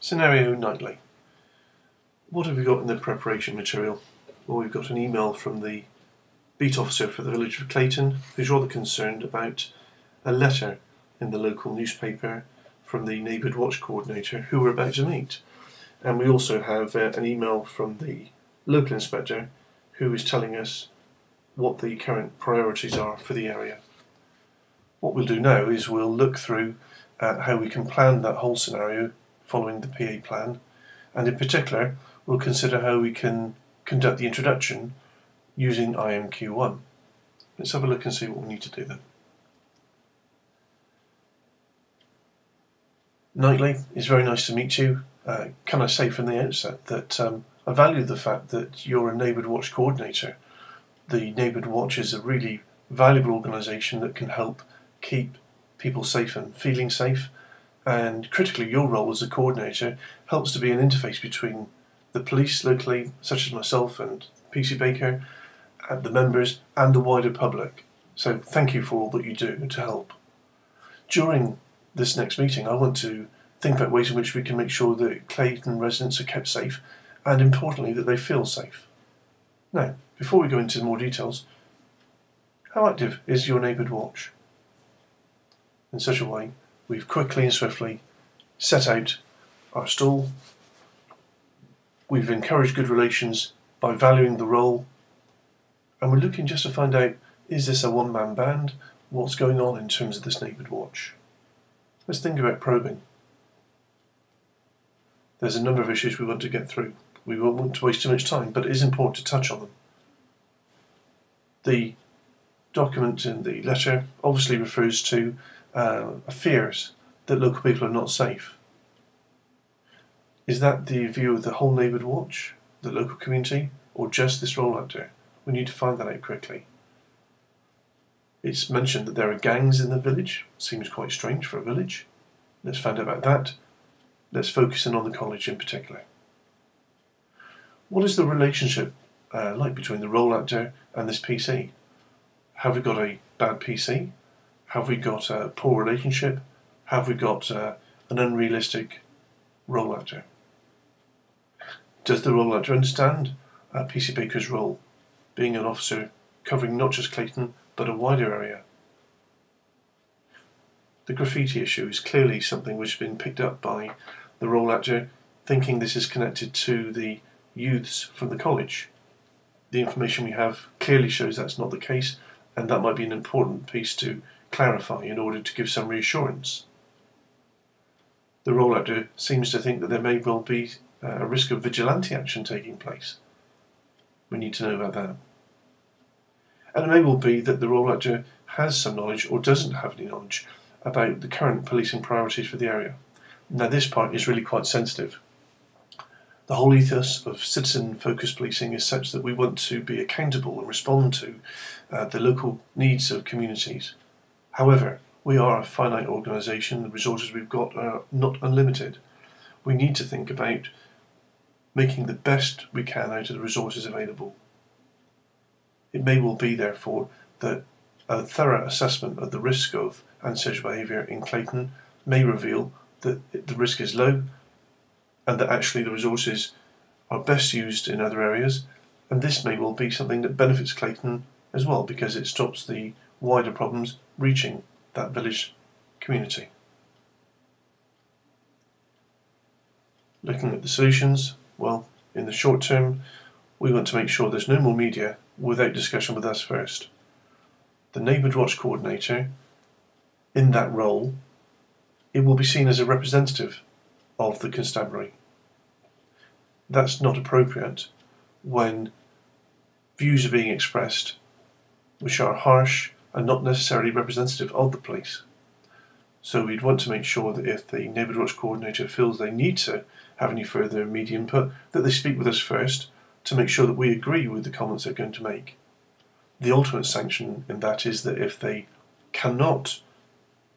Scenario Nightly. What have we got in the preparation material? Well, we've got an email from the beat officer for the village of Clayton, who's rather concerned about a letter in the local newspaper from the neighbourhood watch coordinator who we're about to meet. And we also have an email from the local inspector who is telling us what the current priorities are for the area. What we'll do now is we'll look through at how we can plan that whole scenario following the PA plan, and in particular we'll consider how we can conduct the introduction using IMQ1. Let's have a look and see what we need to do then. Knightley, it's very nice to meet you. Can I say from the outset that I value the fact that you're a neighbourhood watch coordinator. The neighbourhood watch is a really valuable organisation that can help keep people safe and feeling safe, and critically your role as a coordinator helps to be an interface between the police locally, such as myself and PC Baker, and the members and the wider public. So thank you for all that you do to help. During this next meeting I want to think about ways in which we can make sure that Clayton residents are kept safe, and importantly that they feel safe. Now, before we go into more details, how active is your neighbourhood watch? In such a way, we've quickly and swiftly set out our stall. We've encouraged good relations by valuing the role, and we're looking just to find out, is this a one-man band? What's going on in terms of this neighbourhood watch? Let's think about probing. There's a number of issues we want to get through. We won't want to waste too much time, but it is important to touch on them. The document in the letter obviously refers to fears that local people are not safe. Is that the view of the whole neighbourhood watch, the local community, or just this role actor? We need to find that out quickly. It's mentioned that there are gangs in the village. Seems quite strange for a village. Let's find out about that. Let's focus in on the college in particular. What is the relationship like between the role actor and this PC? Have we got a bad PC? Have we got a poor relationship? Have we got an unrealistic role actor? Does the role actor understand PC Baker's role, being an officer covering not just Clayton but a wider area? The graffiti issue is clearly something which has been picked up by the role actor, thinking this is connected to the youths from the college. The information we have clearly shows that's not the case, and that might be an important piece to clarify in order to give some reassurance. The role actor seems to think that there may well be a risk of vigilante action taking place. We need to know about that. And it may well be that the role actor has some knowledge or doesn't have any knowledge about the current policing priorities for the area. Now this part is really quite sensitive. The whole ethos of citizen-focused policing is such that we want to be accountable and respond to the local needs of communities. However, we are a finite organisation, the resources we've got are not unlimited. We need to think about making the best we can out of the resources available. It may well be, therefore, that a thorough assessment of the risk of antisocial behaviour in Clayton may reveal that the risk is low and that actually the resources are best used in other areas, and this may well be something that benefits Clayton as well because it stops the wider problems reaching that village community. Looking at the solutions, well, in the short term we want to make sure there's no more media without discussion with us first. The neighbourhood watch coordinator, in that role, it will be seen as a representative of the constabulary. That's not appropriate when views are being expressed which are harsh and not necessarily representative of the police. So we'd want to make sure that if the neighbourhood watch coordinator feels they need to have any further media input, that they speak with us first to make sure that we agree with the comments they're going to make. The ultimate sanction in that is that if they cannot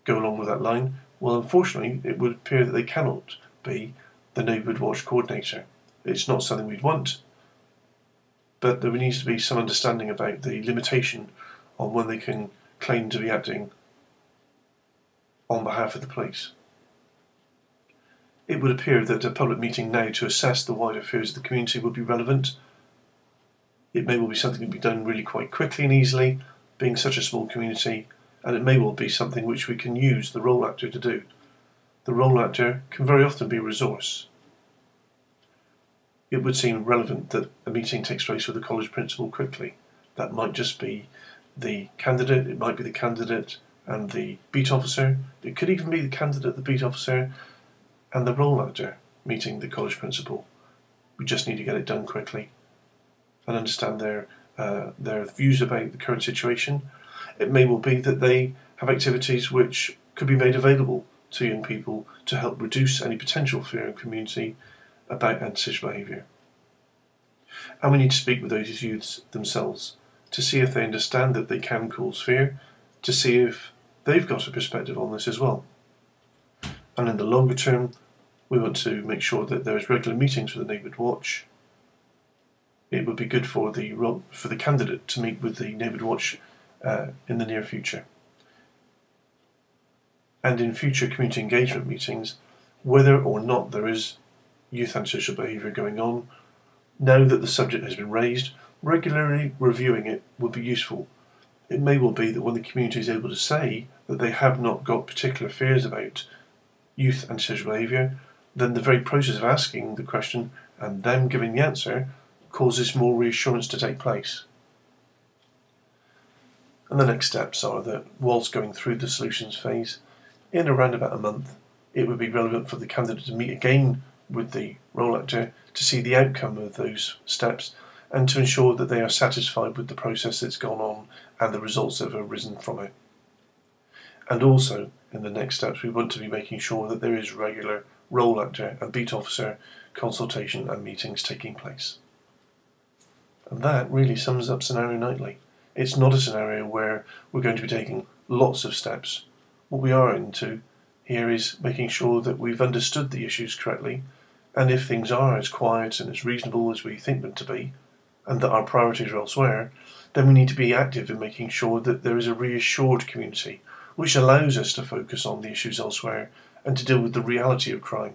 go along with that line, well, unfortunately it would appear that they cannot be the neighbourhood watch coordinator. It's not something we'd want, but there needs to be some understanding about the limitation on when they can claim to be acting on behalf of the police. It would appear that a public meeting now to assess the wider fears of the community would be relevant. It may well be something that can be done really quite quickly and easily, being such a small community, and it may well be something which we can use the role actor to do. The role actor can very often be a resource. It would seem relevant that a meeting takes place with the college principal quickly. That might just be the candidate, it might be the candidate and the beat officer, it could even be the candidate, the beat officer, and the role actor meeting the college principal. We just need to get it done quickly and understand their views about the current situation. It may well be that they have activities which could be made available to young people to help reduce any potential fear in community about antisocial behaviour. And we need to speak with those youths themselves to see if they understand that they can cause fear, to see if they've got a perspective on this as well. And in the longer term, we want to make sure that there's regular meetings with the Neighbourhood Watch. It would be good for the candidate to meet with the Neighbourhood Watch in the near future. And in future community engagement meetings, whether or not there is youth antisocial behaviour going on, now that the subject has been raised, regularly reviewing it would be useful. It may well be that when the community is able to say that they have not got particular fears about youth antisocial behaviour, then the very process of asking the question and them giving the answer causes more reassurance to take place. And the next steps are that whilst going through the solutions phase, in around about a month, it would be relevant for the candidate to meet again with the role actor to see the outcome of those steps and to ensure that they are satisfied with the process that's gone on and the results that have arisen from it. And also, in the next steps, we want to be making sure that there is regular role actor and beat officer consultation and meetings taking place. And that really sums up Scenario Nightly. It's not a scenario where we're going to be taking lots of steps. What we are into here is making sure that we've understood the issues correctly, and if things are as quiet and as reasonable as we think them to be, and that our priorities are elsewhere, then we need to be active in making sure that there is a reassured community, which allows us to focus on the issues elsewhere and to deal with the reality of crime.